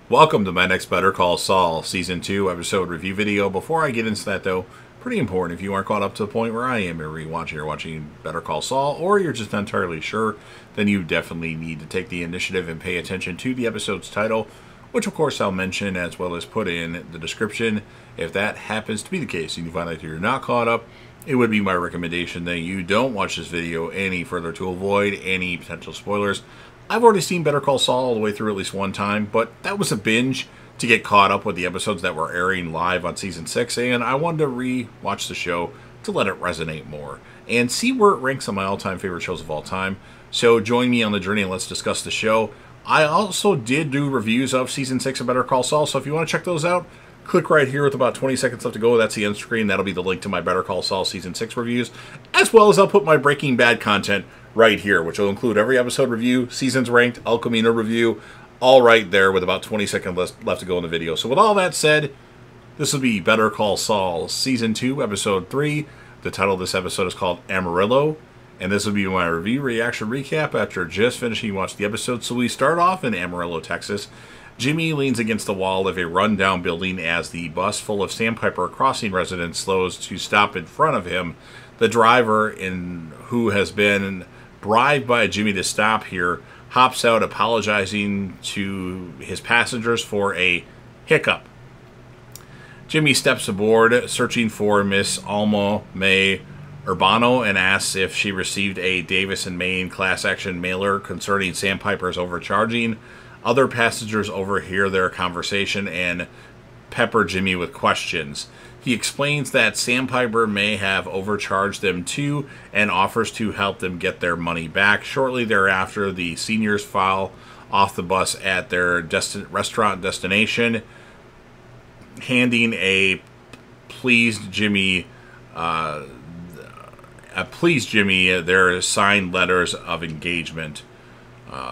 Welcome to my next Better Call Saul Season 2 episode review video. Before I get into that though, pretty important, if you aren't caught up to the point where I am, you're rewatching or watching Better Call Saul, or you're just not entirely sure, then you definitely need to take the initiative and pay attention to the episode's title, which of course I'll mention as well as put in the description. If that happens to be the case and you find out you're not caught up, it would be my recommendation that you don't watch this video any further to avoid any potential spoilers. I've already seen Better Call Saul all the way through at least one time, but that was a binge to get caught up with the episodes that were airing live on Season 6, and I wanted to re-watch the show to let it resonate more and see where it ranks on my all-time favorite shows of all time. So join me on the journey and let's discuss the show. I also did do reviews of Season 6 of Better Call Saul, so if you want to check those out, click right here with about 20 seconds left to go. That's the end screen. That'll be the link to my Better Call Saul Season 6 reviews, as well as I'll put my Breaking Bad content right here, which will include every episode review, seasons ranked, El Camino review, all right there with about 20 seconds left to go in the video. So with all that said, this will be Better Call Saul Season 2, Episode 3. The title of this episode is called Amarillo, and this will be my review reaction recap after just finishing watching the episode. So we start off in Amarillo, Texas. Jimmy leans against the wall of a rundown building as the bus full of Sandpiper Crossing residents slows to stop in front of him. The driver, who has been bribed by Jimmy to stop here, hops out apologizing to his passengers for a hiccup. Jimmy steps aboard, searching for Miss Alma May Urbano, and asks if she received a Davis and Maine class action mailer concerning Sandpiper's overcharging. Other passengers overhear their conversation and pepper Jimmy with questions. He explains that Sandpiper may have overcharged them too and offers to help them get their money back. Shortly thereafter, the seniors file off the bus at their restaurant destination, handing a pleased Jimmy their signed letters of engagement.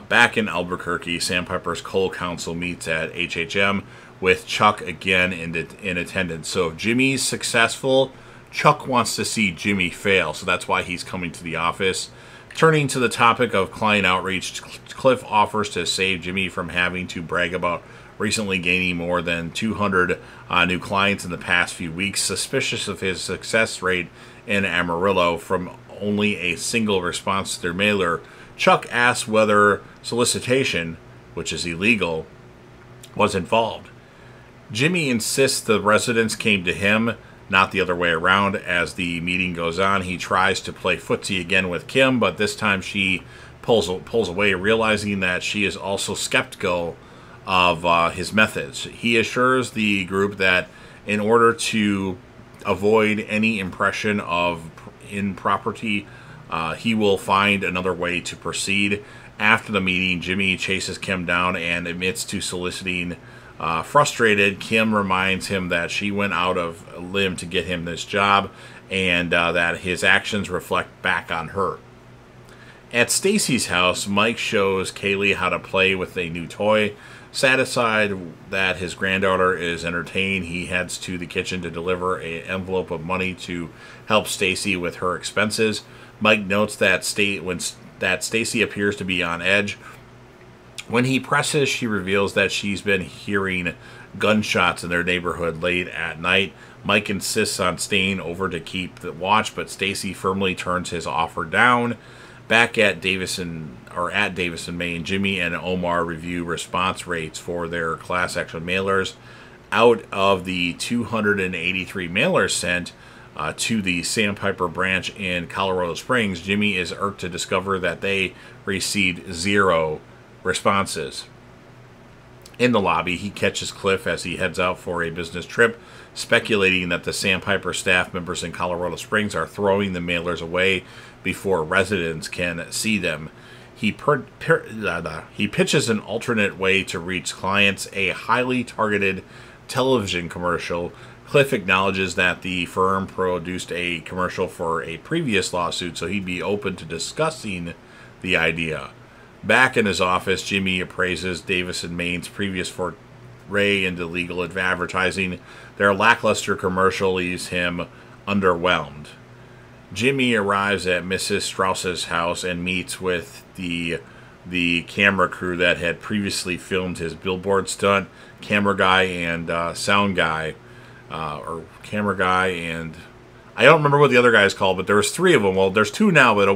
Back in Albuquerque, Sandpiper's coal council meets at HHM with Chuck again in attendance. So if Jimmy's successful, Chuck wants to see Jimmy fail, so that's why he's coming to the office. Turning to the topic of client outreach, Cliff offers to save Jimmy from having to brag about recently gaining more than 200 new clients in the past few weeks. Suspicious of his success rate in Amarillo from only a single response to their mailer, Chuck asks whether solicitation, which is illegal, was involved. Jimmy insists the residents came to him, not the other way around. As the meeting goes on, he tries to play footsie again with Kim, but this time she pulls away, realizing that she is also skeptical of his methods. He assures the group that in order to avoid any impression of impropriety, he will find another way to proceed. After the meeting, Jimmy chases Kim down and admits to soliciting. Frustrated, Kim reminds him that she went out of a limb to get him this job and that his actions reflect back on her. At Stacy's house, Mike shows Kaylee how to play with a new toy. Satisfied that his granddaughter is entertained, he heads to the kitchen to deliver an envelope of money to help Stacy with her expenses. Mike notes that Stacy appears to be on edge. When he presses, she reveals that she's been hearing gunshots in their neighborhood late at night. Mike insists on staying over to keep the watch, but Stacy firmly turns his offer down. Back at Davis and Maine, Jimmy and Omar review response rates for their class action mailers. Out of the 283 mailers sent to the Sandpiper branch in Colorado Springs, Jimmy is irked to discover that they received 0 responses. In the lobby, he catches Cliff as he heads out for a business trip, speculating that the Sandpiper staff members in Colorado Springs are throwing the mailers away before residents can see them. He pitches an alternate way to reach clients, a highly targeted television commercial. Cliff acknowledges that the firm produced a commercial for a previous lawsuit, so he'd be open to discussing the idea. Back in his office, Jimmy appraises Davis and Maine's previous foray into legal advertising. Their lackluster commercial leaves him underwhelmed. Jimmy arrives at Mrs. Strauss's house and meets with the the camera crew that had previously filmed his billboard stunt, camera guy and sound guy, or camera guy and I don't remember what the other guy is called, but there was 3 of them. Well, there's 2 now, but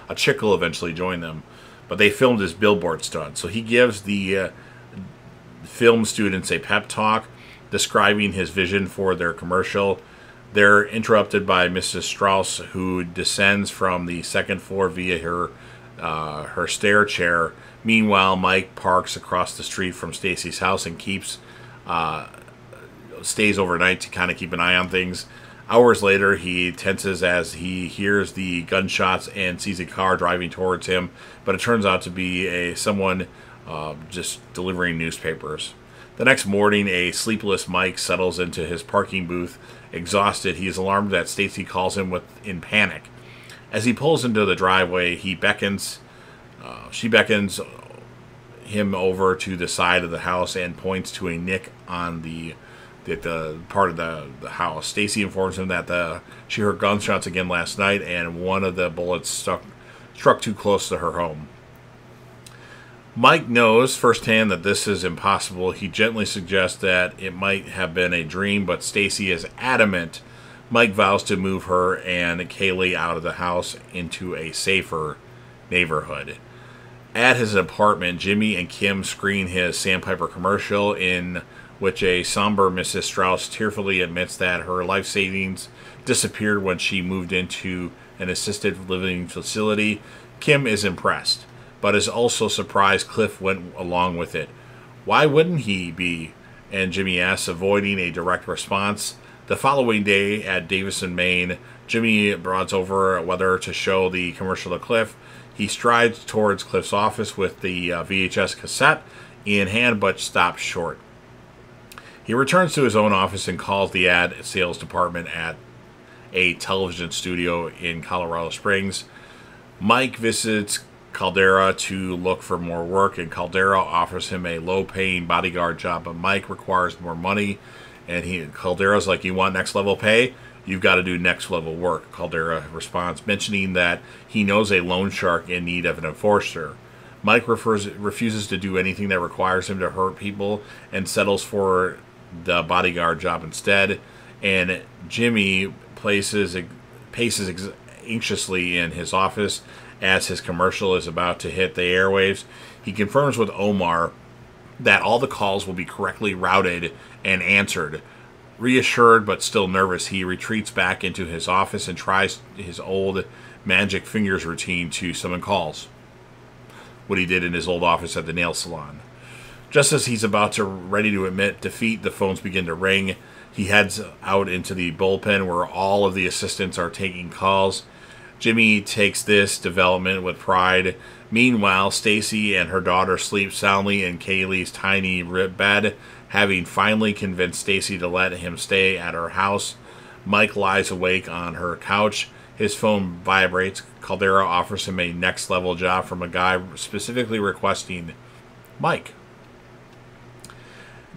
a chick will eventually join them. But they filmed his billboard stunt. So he gives the film students a pep talk describing his vision for their commercial. They're interrupted by Mrs. Strauss, who descends from the 2nd floor via her stair chair. Meanwhile, Mike parks across the street from Stacy's house and stays overnight to kind of keep an eye on things. Hours later, he tenses as he hears the gunshots and sees a car driving towards him, but it turns out to be someone just delivering newspapers. The next morning, a sleepless Mike settles into his parking booth. Exhausted, he is alarmed that Stacy calls him in panic. As he pulls into the driveway, she beckons him over to the side of the house and points to a nick on the part of the house. Stacy informs him that she heard gunshots again last night, and one of the bullets struck too close to her home. Mike knows firsthand that this is impossible. He gently suggests that it might have been a dream, but Stacy is adamant. Mike vows to move her and Kaylee out of the house into a safer neighborhood. At his apartment, Jimmy and Kim screen his Sandpiper commercial, in which a somber Mrs. Strauss tearfully admits that her life savings disappeared when she moved into an assisted living facility. Kim is impressed, but is also surprised Cliff went along with it. Why wouldn't he be? And Jimmy asks, avoiding a direct response. The following day at Davison, Maine, Jimmy broads over whether to show the commercial to Cliff. He strides towards Cliff's office with the VHS cassette in hand, but stops short. He returns to his own office and calls the ad sales department at a television studio in Colorado Springs. Mike visits Caldera to look for more work, and Caldera offers him a low-paying bodyguard job, but Mike requires more money, and Caldera's like, you want next-level pay? You've got to do next-level work, Caldera responds, mentioning that he knows a loan shark in need of an enforcer. Mike refuses to do anything that requires him to hurt people and settles for the bodyguard job instead, and Jimmy paces anxiously in his office as his commercial is about to hit the airwaves. He confirms with Omar that all the calls will be correctly routed and answered. Reassured but still nervous, he retreats back into his office and tries his old magic fingers routine to summon calls, what he did in his old office at the nail salon. Just as he's ready to admit defeat, the phones begin to ring. He heads out into the bullpen where all of the assistants are taking calls. Jimmy takes this development with pride. Meanwhile, Stacy and her daughter sleep soundly in Kaylee's tiny bed, having finally convinced Stacy to let him stay at her house. Mike lies awake on her couch. His phone vibrates. Caldera offers him a next-level job from a guy specifically requesting Mike.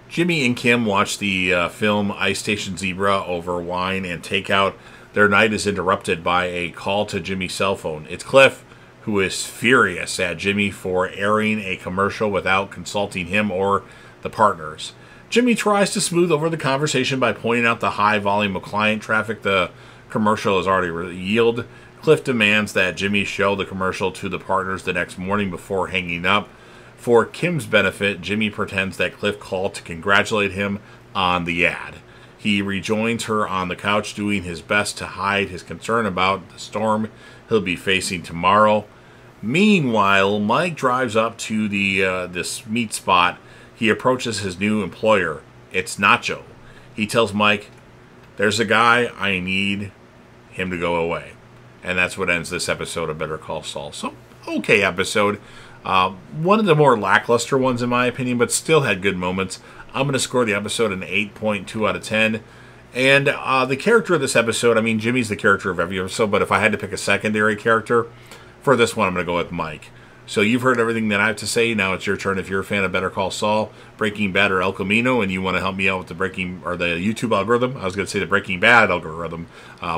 Jimmy and Kim watch the film Ice Station Zebra over wine and takeout. Their night is interrupted by a call to Jimmy's cell phone. It's Cliff, who is furious at Jimmy for airing a commercial without consulting him or the partners. Jimmy tries to smooth over the conversation by pointing out the high volume of client traffic the commercial has already yielded. Cliff demands that Jimmy show the commercial to the partners the next morning before hanging up. For Kim's benefit, Jimmy pretends that Cliff called to congratulate him on the ad. He rejoins her on the couch, doing his best to hide his concern about the storm he'll be facing tomorrow. Meanwhile, Mike drives up to this meat spot. He approaches his new employer. It's Nacho. He tells Mike, there's a guy, I need him to go away. And that's what ends this episode of Better Call Saul. So, okay episode. One of the more lackluster ones in my opinion, but still had good moments. I'm going to score the episode an 8.2 out of 10. And the character of this episode, I mean, Jimmy's the character of every episode, but if I had to pick a secondary character for this one, I'm going to go with Mike. So you've heard everything that I have to say. Now it's your turn. If you're a fan of Better Call Saul, Breaking Bad, or El Camino, and you want to help me out with the YouTube algorithm, I was going to say the Breaking Bad algorithm,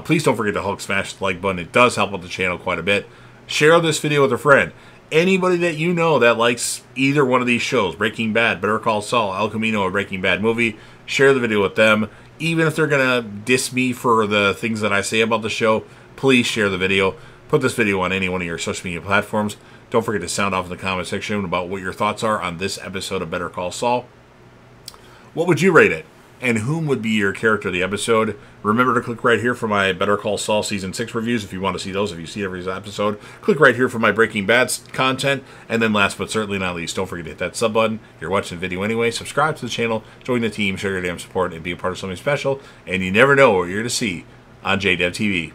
please don't forget to smash the like button. It does help out the channel quite a bit. Share this video with a friend. Anybody that you know that likes either one of these shows, Breaking Bad, Better Call Saul, El Camino, a Breaking Bad movie, share the video with them. Even if they're going to diss me for the things that I say about the show, please share the video. Put this video on any one of your social media platforms. Don't forget to sound off in the comment section about what your thoughts are on this episode of Better Call Saul. What would you rate it? And whom would be your character of the episode? Remember to click right here for my Better Call Saul Season 6 reviews if you want to see those, if you see every episode. Click right here for my Breaking Bad content. And then last but certainly not least, don't forget to hit that sub button. If you're watching the video anyway, subscribe to the channel, join the team, show your damn support, and be a part of something special. And you never know what you're going to see on JDev TV.